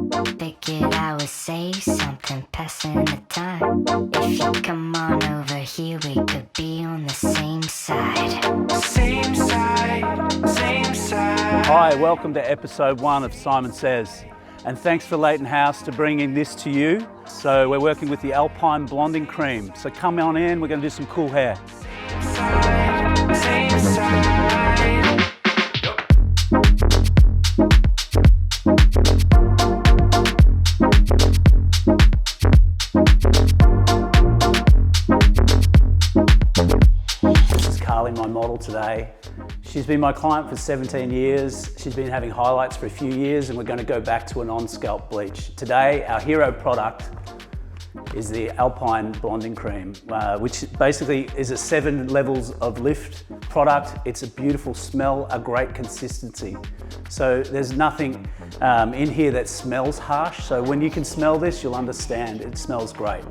Figured I would say something, passing the time. If you come on over here, we could be on the same side. Same side, same side. Hi, welcome to episode 1 of Simon Says. And thanks for Leyton House to bringing this to you. So we're working with the Alpine blonding cream. So come on in, we're going to do some cool hair. Same side. This is Carly, my model today. She's been my client for 17 years. She's been having highlights for a few years, and we're going to go back to an on-scalp bleach. Today, our hero product is the Alpine blonding cream, which basically is a 7 levels of lift product. It's a beautiful smell, a great consistency. So there's nothing in here that smells harsh. So when you can smell this, you'll understand it smells great.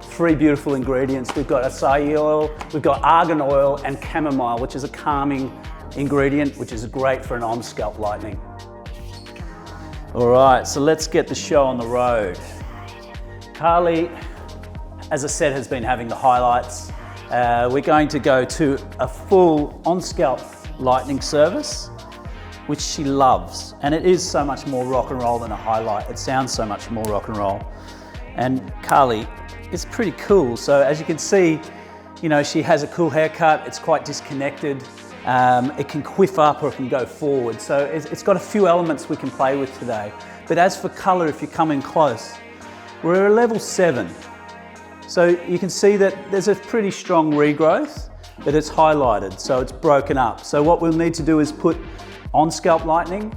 3 beautiful ingredients. We've got acai oil, we've got argan oil, and chamomile, which is a calming ingredient, which is great for an on-scalp lightening. All right, so let's get the show on the road. Carly, as I said, has been having the highlights. We're going to go to a full on-scalp lightening service, which she loves. And it is so much more rock and roll than a highlight. It sounds so much more rock and roll. And Carly is pretty cool. So as you can see, you know, she has a cool haircut. It's quite disconnected. It can quiff up or it can go forward. So it's got a few elements we can play with today. But as for color, if you come in close, we're at level 7. So you can see that there's a pretty strong regrowth, but it's highlighted, so it's broken up. So what we'll need to do is put on scalp lightening,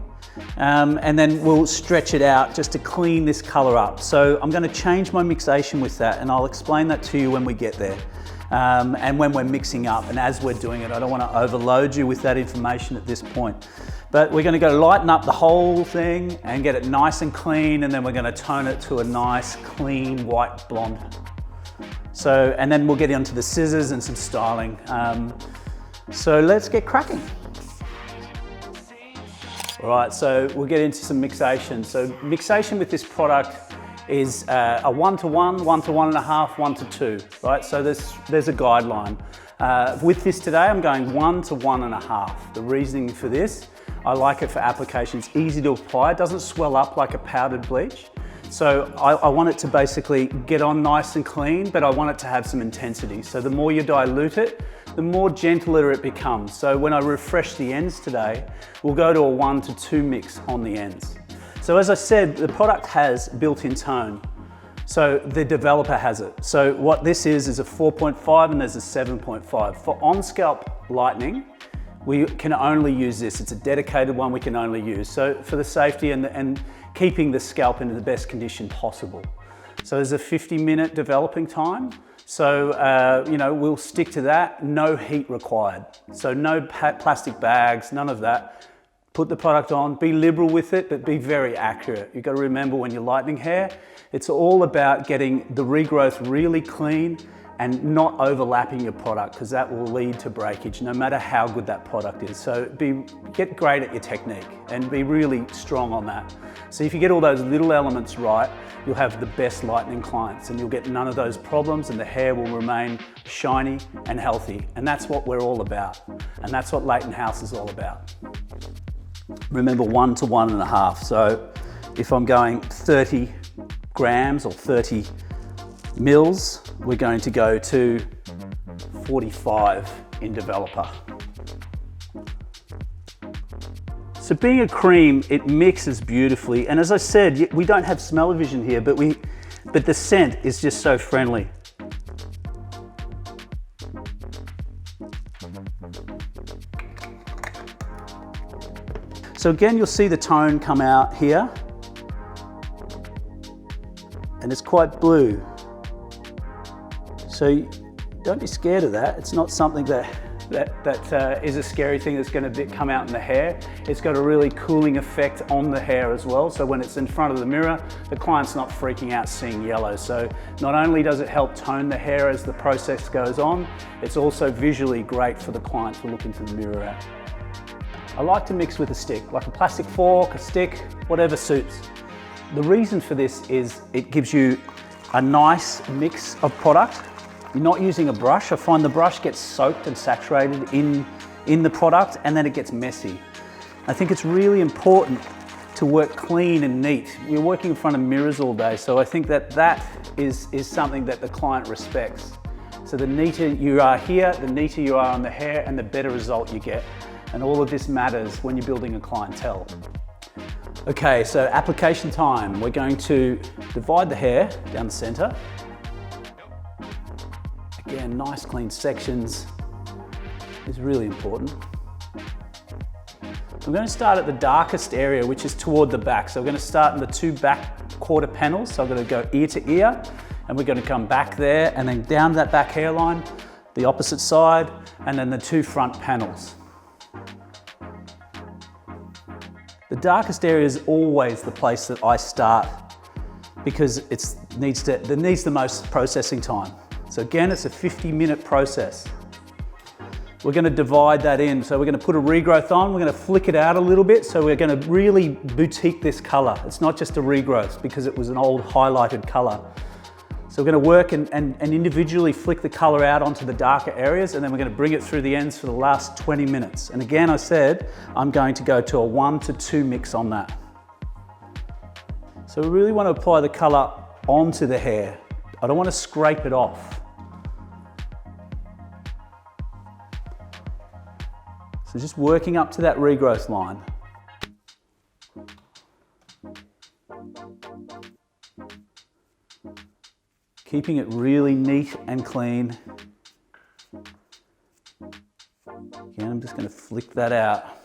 and then we'll stretch it out just to clean this color up. So I'm going to change my mixation with that, and I'll explain that to you when we get there. And when we're mixing up, and as we're doing it, I don't want to overload you with that information at this point. But we're going to go lighten up the whole thing and get it nice and clean, and then we're going to tone it to a nice, clean, white blonde. So, and then we'll get onto the scissors and some styling. So let's get cracking. All right, so we'll get into some mixation. So mixation with this product is a 1-to-1, 1-to-1.5, 1-to-2, right? So there's a guideline. With this today, I'm going 1-to-1.5. The reasoning for this, I like it for application. It's easy to apply. It doesn't swell up like a powdered bleach. So I want it to basically get on nice and clean, but I want it to have some intensity. So the more you dilute it, the more gentler it becomes. So when I refresh the ends today, we'll go to a 1-to-2 mix on the ends. So as I said, the product has built-in tone. So the developer has it. So what this is a 4.5 and there's a 7.5. For on-scalp lightening, we can only use this. It's a dedicated one we can only use. So for the safety and keeping the scalp in the best condition possible. So there's a 50-minute developing time. So, you know, we'll stick to that. No heat required. So no plastic bags, none of that. Put the product on, be liberal with it, but be very accurate. You've got to remember when you're lightening hair, it's all about getting the regrowth really clean and not overlapping your product, because that will lead to breakage no matter how good that product is. So get great at your technique and be really strong on that. So if you get all those little elements right, you'll have the best lightening clients and you'll get none of those problems and the hair will remain shiny and healthy. And that's what we're all about. And that's what Leyton House is all about. Remember 1-to-1.5. So if I'm going 30 grams or 30 mils, we're going to go to 45 in developer. So being a cream, it mixes beautifully. And as I said, we don't have smell-o-vision here, but the scent is just so friendly. So again, you'll see the tone come out here. And it's quite blue. So don't be scared of that. It's not something that is a scary thing that's going to come out in the hair. It's got a really cooling effect on the hair as well. So when it's in front of the mirror, the client's not freaking out seeing yellow. So not only does it help tone the hair as the process goes on, it's also visually great for the client to look into the mirror at. I like to mix with a stick, like a plastic fork, a stick, whatever suits. The reason for this is it gives you a nice mix of product. You're not using a brush. I find the brush gets soaked and saturated in the product, and then it gets messy. I think it's really important to work clean and neat. We're working in front of mirrors all day, so I think that is something that the client respects. So the neater you are here, the neater you are on the hair, and the better result you get. And all of this matters when you're building a clientele. Okay, so application time. We're going to divide the hair down the center. Again, nice clean sections is really important. I'm going to start at the darkest area, which is toward the back. So we're going to start in the 2 back quarter panels. So I'm going to go ear to ear, and we're going to come back there and then down that back hairline, the opposite side, and then the 2 front panels. The darkest area is always the place that I start because it needs the most processing time. So again, it's a 50-minute process. We're going to divide that in. So we're going to put a regrowth on, we're going to flick it out a little bit, so we're going to really boutique this color. It's not just a regrowth because it was an old highlighted color. So we're going to work and individually flick the color out onto the darker areas, and then we're going to bring it through the ends for the last 20 minutes. And again, I said, I'm going to go to a 1 to 2 mix on that. So we really want to apply the color onto the hair. I don't want to scrape it off. So just working up to that regrowth line. Keeping it really neat and clean. Again, I'm just going to flick that out.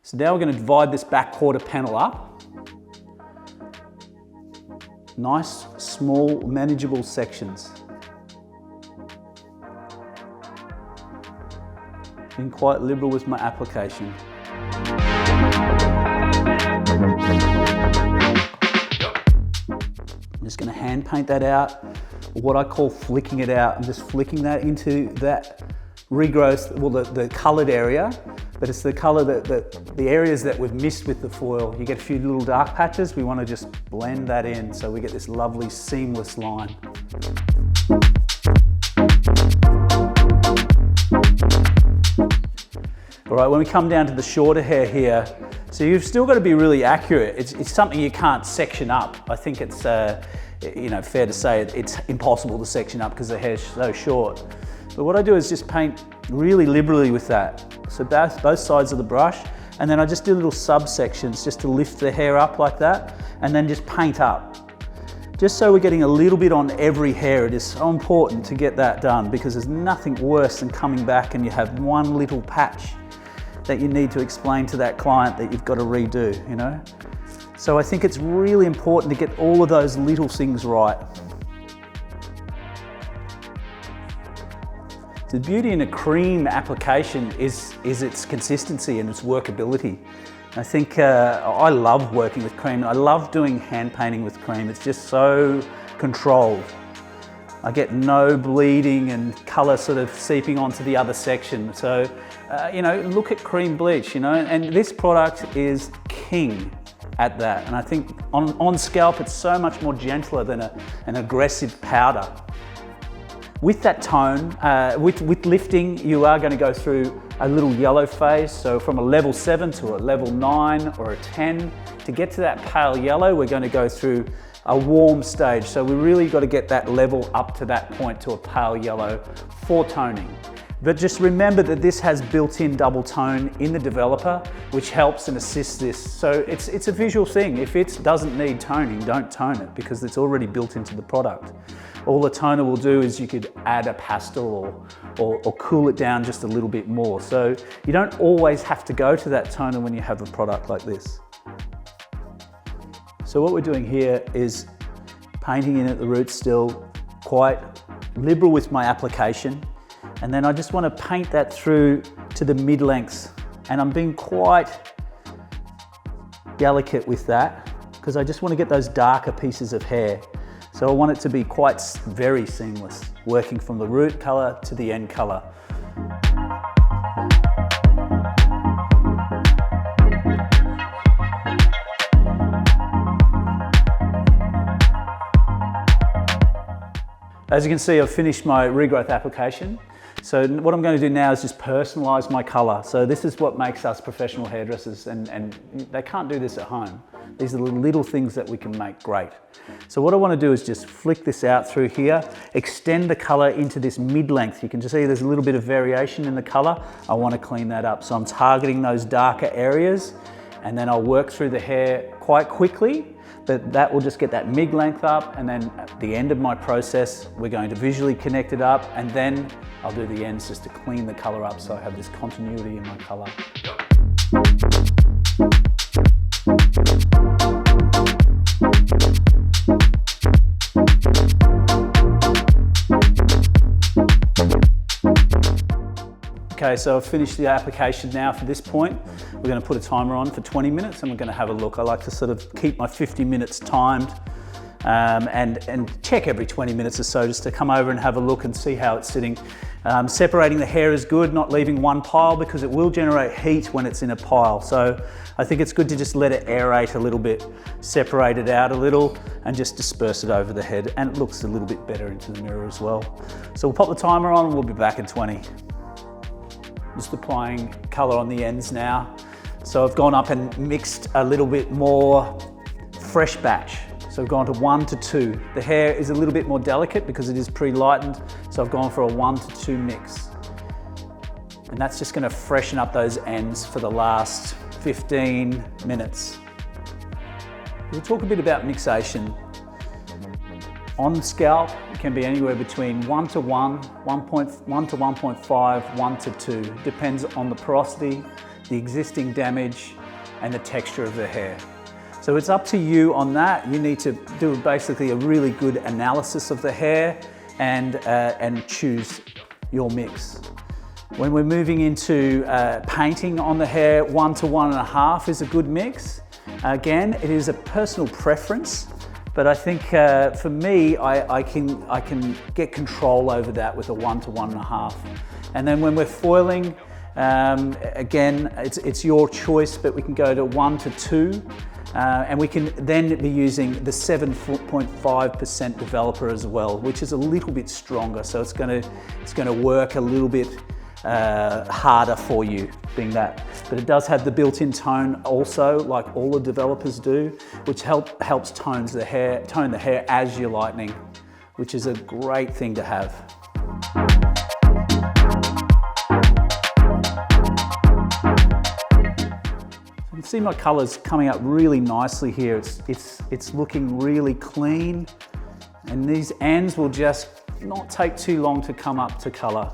So now we're going to divide this back quarter panel up. Nice, small, manageable sections. Been quite liberal with my application. I'm just going to hand paint that out, what I call flicking it out. I'm just flicking that into that regrowth, well, the coloured area, but it's the colour the areas that we've missed with the foil. You get a few little dark patches, we want to just blend that in so we get this lovely seamless line. All right, when we come down to the shorter hair here, so you've still got to be really accurate. It's something you can't section up. I think it's fair to say it's impossible to section up because the hair's so short. But what I do is just paint really liberally with that. So both sides of the brush, and then I just do little subsections just to lift the hair up like that, and then just paint up. Just so we're getting a little bit on every hair. It is so important to get that done because there's nothing worse than coming back and you have one little patch that you need to explain to that client that you've got to redo, you know? So I think it's really important to get all of those little things right. The beauty in a cream application is its consistency and its workability. I think I love working with cream. I love doing hand painting with cream. It's just so controlled. I get no bleeding and colour sort of seeping onto the other section. So, look at cream bleach, and this product is king at that. And I think on scalp, it's so much more gentler than an aggressive powder. With that tone, with lifting, you are going to go through a little yellow phase. So from a level 7 to a level 9 or a 10, to get to that pale yellow, we're going to go through a warm stage. So we really got to get that level up to that point to a pale yellow for toning. But just remember that this has built-in double tone in the developer, which helps and assists this. So it's a visual thing. If it doesn't need toning, don't tone it because it's already built into the product. All the toner will do is you could add a pastel or cool it down just a little bit more. So you don't always have to go to that toner when you have a product like this. So what we're doing here is painting in at the root still, quite liberal with my application. And then I just want to paint that through to the mid-lengths. And I'm being quite delicate with that because I just want to get those darker pieces of hair. So I want it to be very seamless, working from the root colour to the end colour. As you can see, I've finished my regrowth application. So what I'm going to do now is just personalize my color. So this is what makes us professional hairdressers, and they can't do this at home. These are the little things that we can make great. So what I want to do is just flick this out through here, extend the color into this mid-length. You can just see there's a little bit of variation in the color. I want to clean that up. So I'm targeting those darker areas, and then I'll work through the hair quite quickly, but that will just get that mid-length up, and then at the end of my process, we're going to visually connect it up, and then I'll do the ends just to clean the color up so I have this continuity in my color. Okay, so I've finished the application now for this point. We're going to put a timer on for 20 minutes and we're going to have a look. I like to sort of keep my 50 minutes timed and check every 20 minutes or so just to come over and have a look and see how it's sitting. Separating the hair is good, not leaving one pile, because it will generate heat when it's in a pile. So I think it's good to just let it aerate a little bit, separate it out a little and just disperse it over the head, and it looks a little bit better into the mirror as well. So we'll pop the timer on and we'll be back in 20. Just applying color on the ends now. So I've gone up and mixed a little bit more fresh batch. So I've gone to 1 to 2. The hair is a little bit more delicate because it is pre-lightened, so I've gone for a 1 to 2 mix. And that's just going to freshen up those ends for the last 15 minutes. We'll talk a bit about mixation. On scalp, it can be anywhere between 1 to 1, 1.1 to 1.5, 1 to 2. Depends on the porosity, the existing damage, and the texture of the hair. So it's up to you on that. You need to do basically a really good analysis of the hair and choose your mix. When we're moving into painting on the hair, 1 to 1.5 is a good mix. Again, it is a personal preference, but I think for me, I can get control over that with a 1 to 1.5. And then when we're foiling, again, it's your choice, but we can go to 1 to 2. And we can then be using the 7.5% developer as well, which is a little bit stronger. So it's going to work a little bit harder for you, being that. But it does have the built-in tone also, like all the developers do, which helps tone the hair as you're lightening, which is a great thing to have. You can see my colors coming up really nicely here. It's looking really clean, and these ends will just not take too long to come up to color.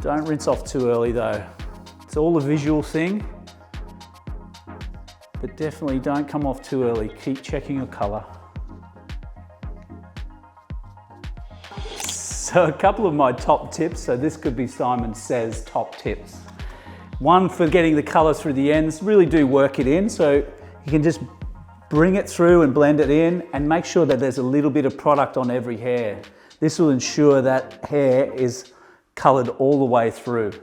Don't rinse off too early though. It's all a visual thing, but definitely don't come off too early. Keep checking your color. So a couple of my top tips. So this could be Simon Says top tips. One, for getting the color through the ends, really do work it in. So you can just bring it through and blend it in and make sure that there's a little bit of product on every hair. This will ensure that hair is colored all the way through.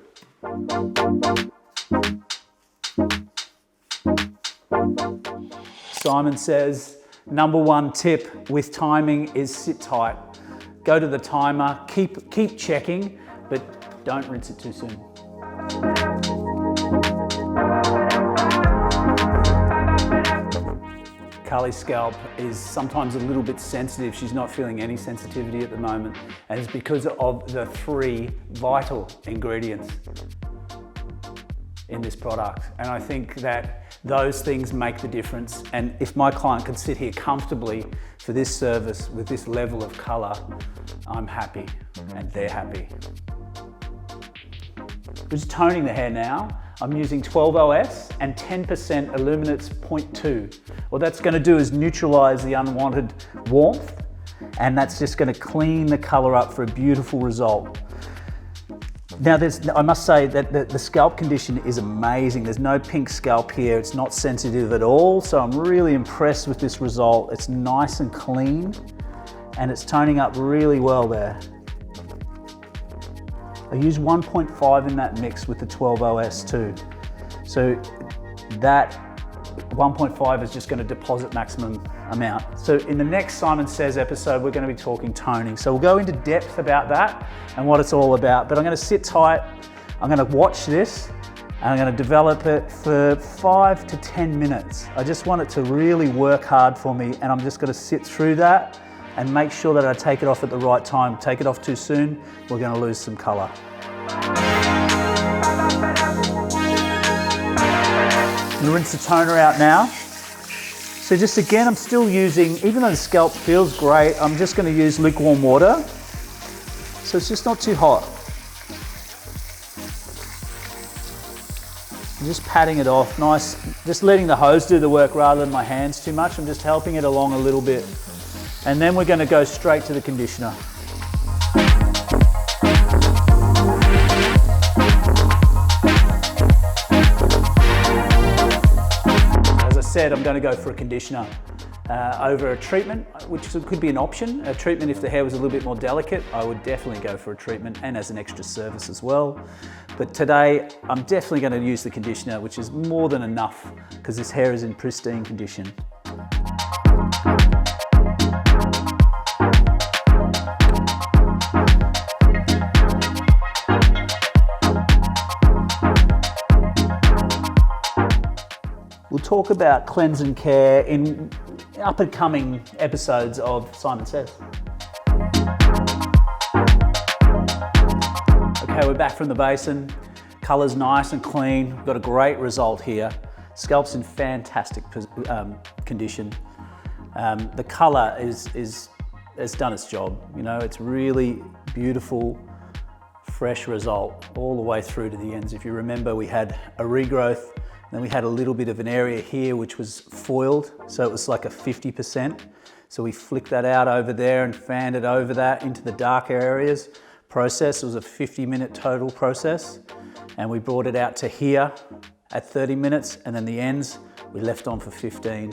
Simon Says, #1 tip with timing is sit tight. Go to the timer, keep checking, but don't rinse it too soon. Carly's scalp is sometimes a little bit sensitive. She's not feeling any sensitivity at the moment, and it's because of the 3 vital ingredients in this product. And I think that those things make the difference. And if my client can sit here comfortably for this service with this level of color, I'm happy and they're happy. We're just toning the hair now. I'm using 12OS and 10% Illuminates 0.2. What that's going to do is neutralize the unwanted warmth, and that's just going to clean the color up for a beautiful result. Now, I must say that the scalp condition is amazing. There's no pink scalp here. It's not sensitive at all, so I'm really impressed with this result. It's nice and clean, and it's toning up really well there. I use 1.5 in that mix with the 12OS too. So that 1.5 is just going to deposit maximum amount. So in the next Simon Says episode, we're going to be talking toning. So we'll go into depth about that and what it's all about. But I'm going to sit tight, I'm going to watch this, and I'm going to develop it for 5 to 10 minutes. I just want it to really work hard for me, and I'm just going to sit through that and make sure that I take it off at the right time. Take it off too soon, we're going to lose some colour. I'm going to rinse the toner out now. So just again, I'm still using, even though the scalp feels great, I'm just going to use lukewarm water. So it's just not too hot. I'm just patting it off, nice, just letting the hose do the work rather than my hands too much. I'm just helping it along a little bit. And then we're going to go straight to the conditioner. As I said, I'm going to go for a conditioner over a treatment, which could be an option. A treatment if the hair was a little bit more delicate, I would definitely go for a treatment and as an extra service as well. But today, I'm definitely going to use the conditioner, which is more than enough because this hair is in pristine condition. We'll talk about cleanse and care in up-and-coming episodes of Simon Says. Okay, we're back from the basin. Colour's nice and clean. We've got a great result here. Scalp's in fantastic condition. The colour has done its job. You know, it's really beautiful, fresh result all the way through to the ends. If you remember, we had a regrowth. Then we had a little bit of an area here which was foiled, so it was like a 50%. So we flicked that out over there and fanned it over that into the darker areas. Process, it was a 50-minute total process. And we brought it out to here at 30 minutes, and then the ends we left on for 15.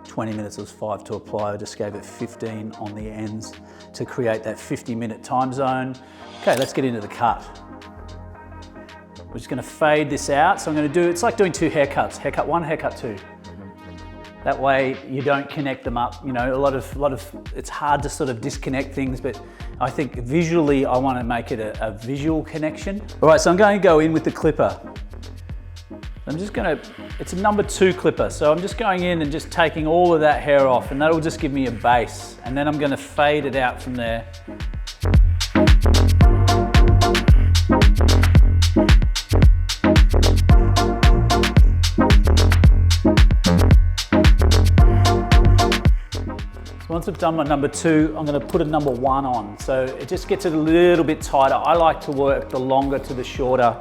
20 minutes, it was 5 to apply. I just gave it 15 on the ends to create that 50-minute time zone. Okay, let's get into the cut. We're just going to fade this out. So I'm going to do, it's like doing 2 haircuts, haircut 1, haircut 2. That way you don't connect them up. You know, a lot of, it's hard to sort of disconnect things, but I think visually I want to make it a visual connection. All right, so I'm going to go in with the clipper. I'm just going to, it's a number 2 clipper. So I'm just going in and just taking all of that hair off, and that'll just give me a base. And then I'm going to fade it out from there. Once I've done my number 2, I'm going to put a number 1 on. So it just gets it a little bit tighter. I like to work the longer to the shorter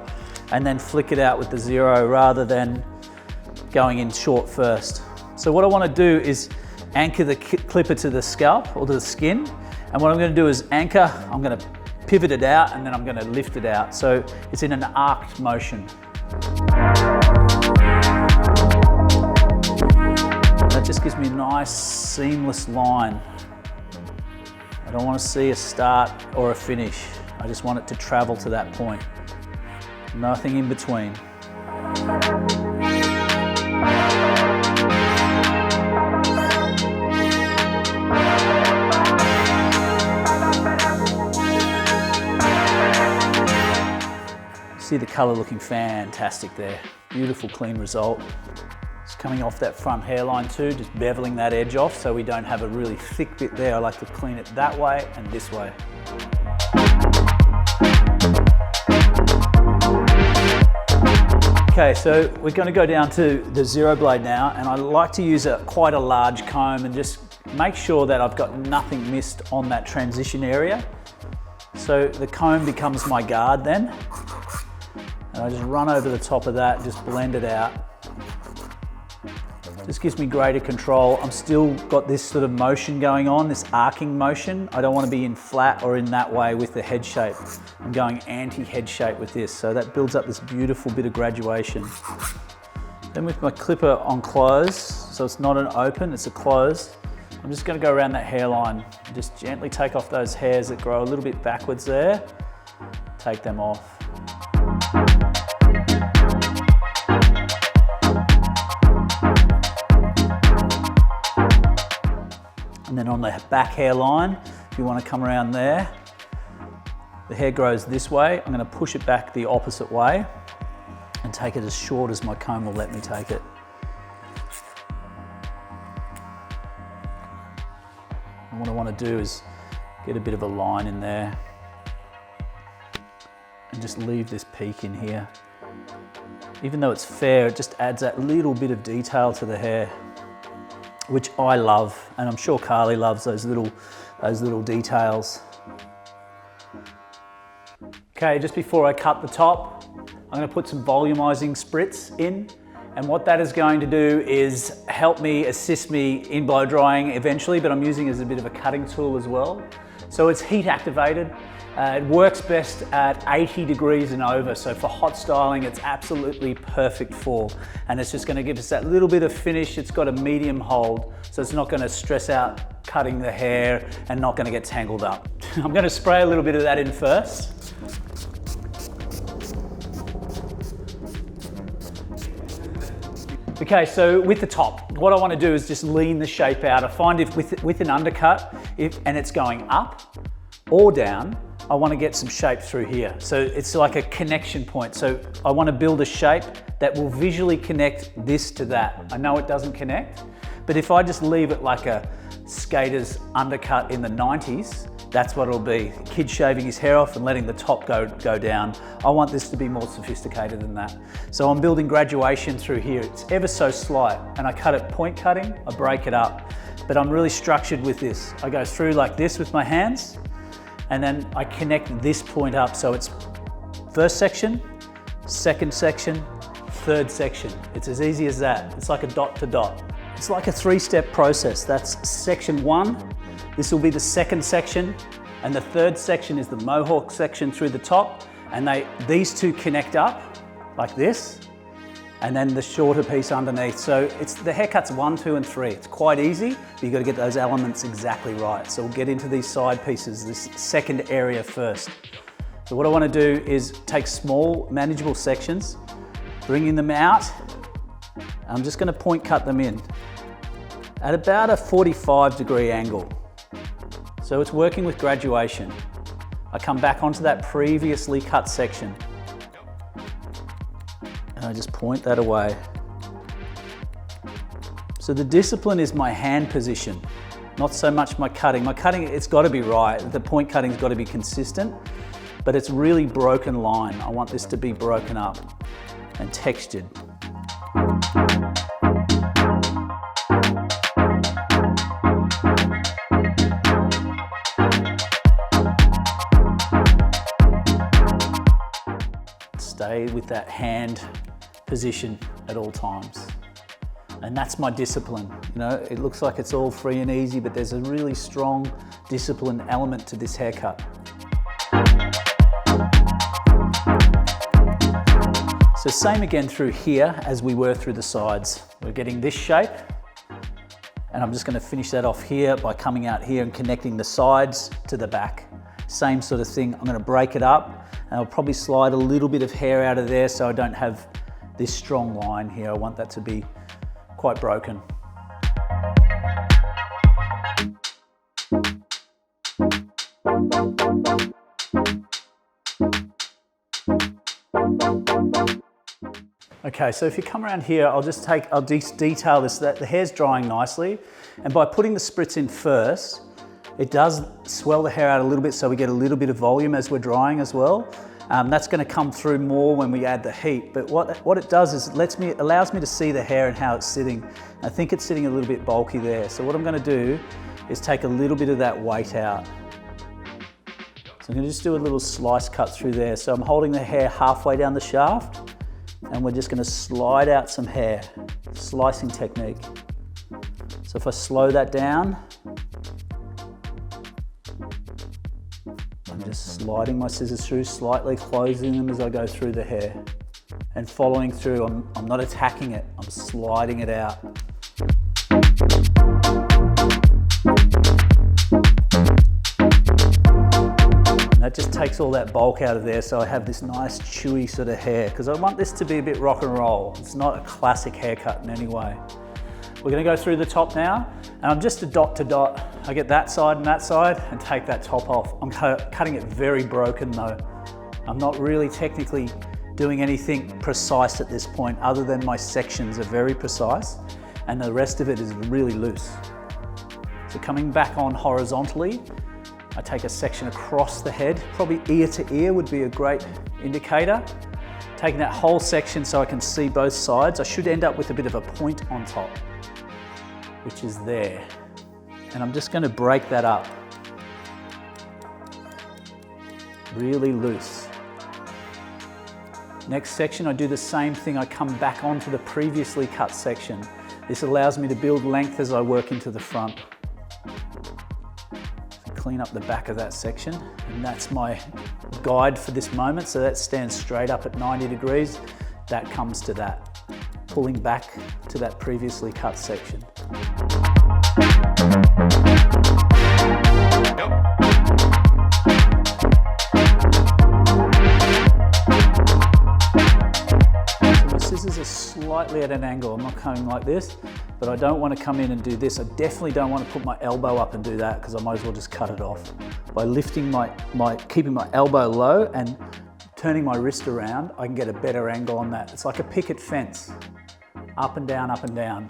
and then flick it out with the 0 rather than going in short first. So what I want to do is anchor the clipper to the scalp or to the skin. And what I'm going to do is anchor, I'm going to pivot it out, and then I'm going to lift it out. So it's in an arced motion. That just gives me a nice seamless line. I don't want to see a start or a finish. I just want it to travel to that point. Nothing in between. See the color looking fantastic there. Beautiful, clean result. It's coming off that front hairline too, just beveling that edge off so we don't have a really thick bit there. I like to clean it that way and this way. Okay, so we're going to go down to the 0 blade now, and I like to use quite a large comb and just make sure that I've got nothing missed on that transition area. So the comb becomes my guard then. And I just run over the top of that, just blend it out. This gives me greater control. I'm still got this sort of motion going on, this arcing motion. I don't want to be in flat or in that way with the head shape. I'm going anti-head shape with this, so that builds up this beautiful bit of graduation. Then with my clipper on close, so it's not an open, it's a close, I'm just going to go around that hairline and just gently take off those hairs that grow a little bit backwards there. Take them off. And then on the back hairline, if you want to come around there, the hair grows this way. I'm going to push it back the opposite way and take it as short as my comb will let me take it. And what I want to do is get a bit of a line in there and just leave this peak in here. Even though it's fair, it just adds that little bit of detail to the hair, which I love, and I'm sure Carly loves those little details. Okay, just before I cut the top, I'm going to put some volumizing spritz in, and what that is going to do is help me, assist me in blow drying eventually, but I'm using it as a bit of a cutting tool as well. So it's heat activated. It works best at 80 degrees and over, so for hot styling it's absolutely perfect for, and it's just going to give us that little bit of finish. It's got a medium hold, so it's not going to stress out cutting the hair and not going to get tangled up. I'm going to spray a little bit of that in first. Okay, so with the top, what I want to do is just lean the shape out. I find if with an undercut, and it's going up or down, I want to get some shape through here. So it's like a connection point. So I want to build a shape that will visually connect this to that. I know it doesn't connect, but if I just leave it like a skater's undercut in the 90s, that's what it'll be. Kid shaving his hair off and letting the top go down. I want this to be more sophisticated than that. So I'm building graduation through here. It's ever so slight, and I cut it point cutting, I break it up, but I'm really structured with this. I go through like this with my hands, and then I connect this point up. So it's first section, second section, third section. It's as easy as that. It's like a dot to dot. It's like a 3-step process. That's section 1. This will be the second section, and the third section is the mohawk section through the top, and these two connect up like this, and then the shorter piece underneath. So the haircut's 1, 2, and 3. It's quite easy, but you've got to get those elements exactly right. So we'll get into these side pieces, this second area first. So what I want to do is take small, manageable sections, bringing them out. I'm just going to point cut them in at about a 45-degree angle. So it's working with graduation. I come back onto that previously cut section, and I just point that away. So the discipline is my hand position, not so much my cutting. My cutting, it's got to be right. The point cutting's got to be consistent, but it's really broken line. I want this to be broken up and textured. Stay with that hand position at all times. And that's my discipline. You know, it looks like it's all free and easy, but there's a really strong discipline element to this haircut. So same again through here as we were through the sides. We're getting this shape, and I'm just going to finish that off here by coming out here and connecting the sides to the back. Same sort of thing. I'm going to break it up, and I'll probably slide a little bit of hair out of there so I don't have this strong line here. I want that to be quite broken. Okay, so if you come around here, I'll detail this, that the hair's drying nicely, and by putting the spritz in first, it does swell the hair out a little bit so we get a little bit of volume as we're drying as well. That's going to come through more when we add the heat, but what it does is it allows me to see the hair and how it's sitting. I think it's sitting a little bit bulky there, so what I'm going to do is take a little bit of that weight out. So I'm going to just do a little slice cut through there. So I'm holding the hair halfway down the shaft, and we're just going to slide out some hair, slicing technique. So if I slow that down, I'm just sliding my scissors through, slightly closing them as I go through the hair and following through. I'm not attacking it, I'm sliding it out. That just takes all that bulk out of there, so I have this nice chewy sort of hair, because I want this to be a bit rock and roll. It's not a classic haircut in any way. We're going to go through the top now, and And I'm just a dot to dot. I get that side and take that top off. I'm cutting it very broken though. I'm not really technically doing anything precise at this point other than my sections are very precise and the rest of it is really loose. So coming back on horizontally, I take a section across the head, probably ear to ear would be a great indicator. Taking that whole section so I can see both sides, I should end up with a bit of a point on top, which is there. And I'm just going to break that up. Really loose. Next section, I do the same thing. I come back onto the previously cut section. This allows me to build length as I work into the front. So clean up the back of that section, and that's my guide for this moment. So that stands straight up at 90 degrees. That comes to that, pulling back to that previously cut section. Scissors are slightly at an angle. I'm not coming like this, but I don't want to come in and do this. I definitely don't want to put my elbow up and do that because I might as well just cut it off. By lifting keeping my elbow low and turning my wrist around, I can get a better angle on that. It's like a picket fence, up and down, up and down.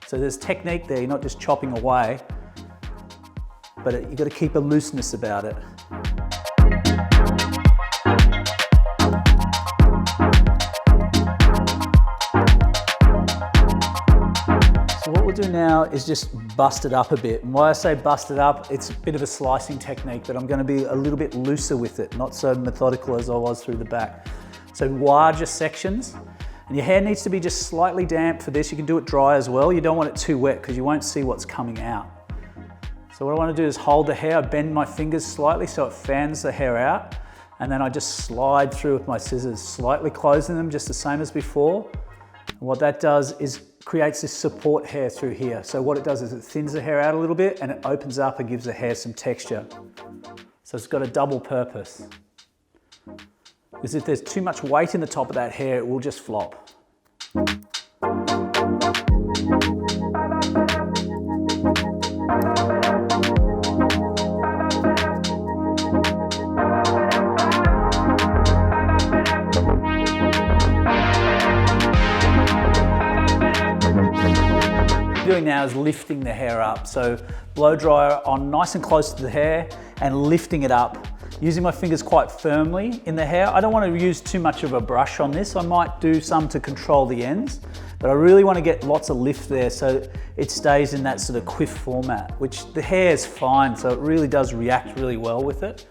So there's technique there, you're not just chopping away, but you've got to keep a looseness about it. What we'll do now is just bust it up a bit. And why I say bust it up, it's a bit of a slicing technique, but I'm going to be a little bit looser with it, not so methodical as I was through the back. So larger sections, and your hair needs to be just slightly damp for this. You can do it dry as well. You don't want it too wet because you won't see what's coming out. So what I want to do is hold the hair, I bend my fingers slightly so it fans the hair out, and then I just slide through with my scissors, slightly closing them just the same as before. And what that does is creates this support hair through here. So what it does is it thins the hair out a little bit and it opens up and gives the hair some texture. So it's got a double purpose. Because if there's too much weight in the top of that hair, it will just flop. Doing now is lifting the hair up. So blow dryer on nice and close to the hair and lifting it up. Using my fingers quite firmly in the hair. I don't want to use too much of a brush on this. I might do some to control the ends, but I really want to get lots of lift there so it stays in that sort of quiff format, which the hair is fine, so it really does react really well with it.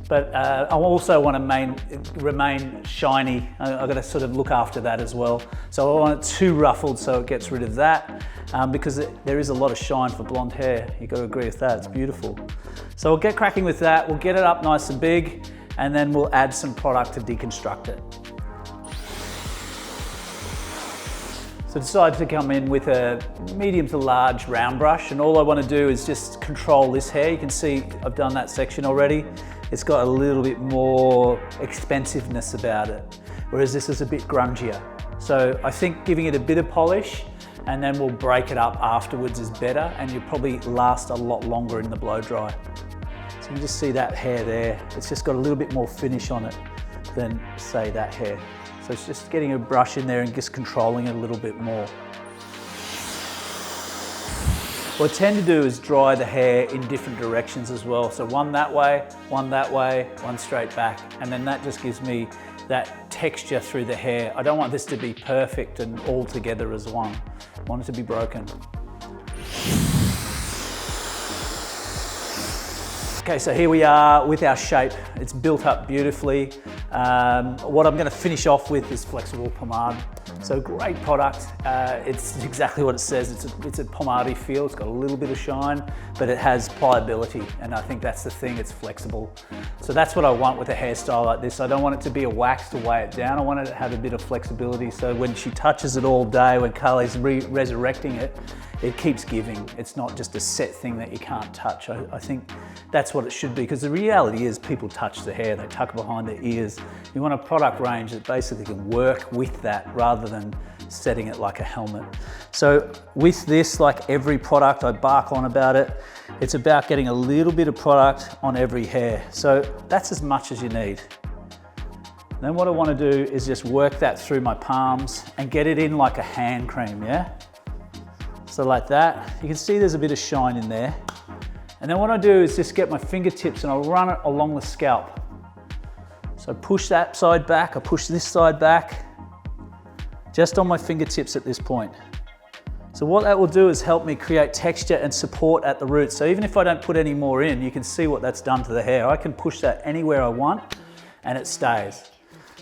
But I also want to remain shiny. I've got to sort of look after that as well. So I want it too ruffled so it gets rid of that because there is a lot of shine for blonde hair. You've got to agree with that, it's beautiful. So we'll get cracking with that. We'll get it up nice and big and then we'll add some product to deconstruct it. So I decided to come in with a medium to large round brush, and all I want to do is just control this hair. You can see I've done that section already. It's got a little bit more expensiveness about it, whereas this is a bit grungier. So I think giving it a bit of polish and then we'll break it up afterwards is better, and you'll probably last a lot longer in the blow dry. So you can just see that hair there. It's just got a little bit more finish on it than say that hair. So it's just getting a brush in there and just controlling it a little bit more. What I tend to do is dry the hair in different directions as well. So one that way, one straight back. And then that just gives me that texture through the hair. I don't want this to be perfect and all together as one. I want it to be broken. Okay, so here we are with our shape. It's built up beautifully. What I'm gonna finish off with is flexible pomade. So great product. It's exactly what it says. It's a pomade feel. It's got a little bit of shine, but it has pliability. And I think that's the thing, it's flexible. So that's what I want with a hairstyle like this. I don't want it to be a wax to weigh it down. I want it to have a bit of flexibility. So when she touches it all day, when Carly's resurrecting it, it keeps giving. It's not just a set thing that you can't touch. I think that's what it should be, because the reality is people touch the hair, they tuck it behind their ears. You want a product range that basically can work with that rather than setting it like a helmet. So with this, like every product, I bark on about it, it's about getting a little bit of product on every hair. So that's as much as you need. Then what I want to do is just work that through my palms and get it in like a hand cream, yeah? So like that, you can see there's a bit of shine in there. And then what I do is just get my fingertips and I'll run it along the scalp. So push that side back, I push this side back, just on my fingertips at this point. So what that will do is help me create texture and support at the roots. So even if I don't put any more in, you can see what that's done to the hair. I can push that anywhere I want and it stays.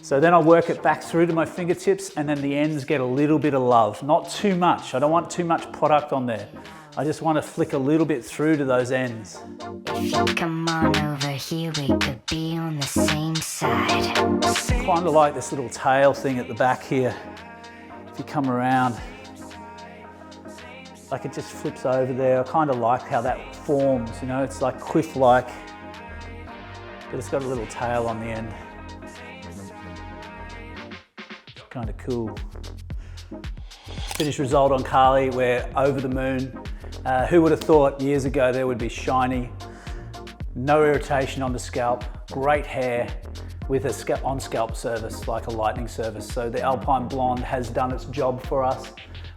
So then I'll work it back through to my fingertips and then the ends get a little bit of love, not too much. I don't want too much product on there. I just want to flick a little bit through to those ends. If you come on over here, we could be on the same side. Kind of like this little tail thing at the back here. If you come around, like it just flips over there. I kind of like how that forms, you know, it's like quiff-like, but it's got a little tail on the end. Kind of cool. Finished result on Carly, we're over the moon. Who would have thought years ago there would be shiny, no irritation on the scalp, great hair with a on-scalp service like a lightening service. So the Alpine Blonde has done its job for us.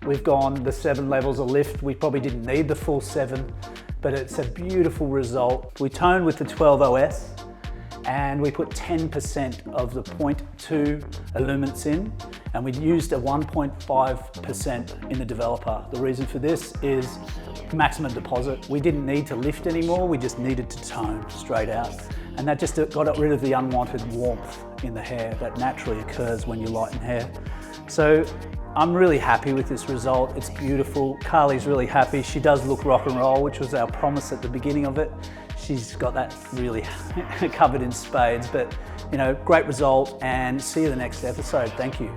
We've gone the 7 levels of lift. We probably didn't need the full 7, but it's a beautiful result. We toned with the 12 OS and we put 10% of the 0.2 illuminants in, and we used a 1.5% in the developer. The reason for this is maximum deposit. We didn't need to lift anymore, we just needed to tone straight out. And that just got rid of the unwanted warmth in the hair that naturally occurs when you lighten hair. So I'm really happy with this result. It's beautiful. Carly's really happy. She does look rock and roll, which was our promise at the beginning of it. She's got that really covered in spades, but you know, great result, and see you the next episode. Thank you.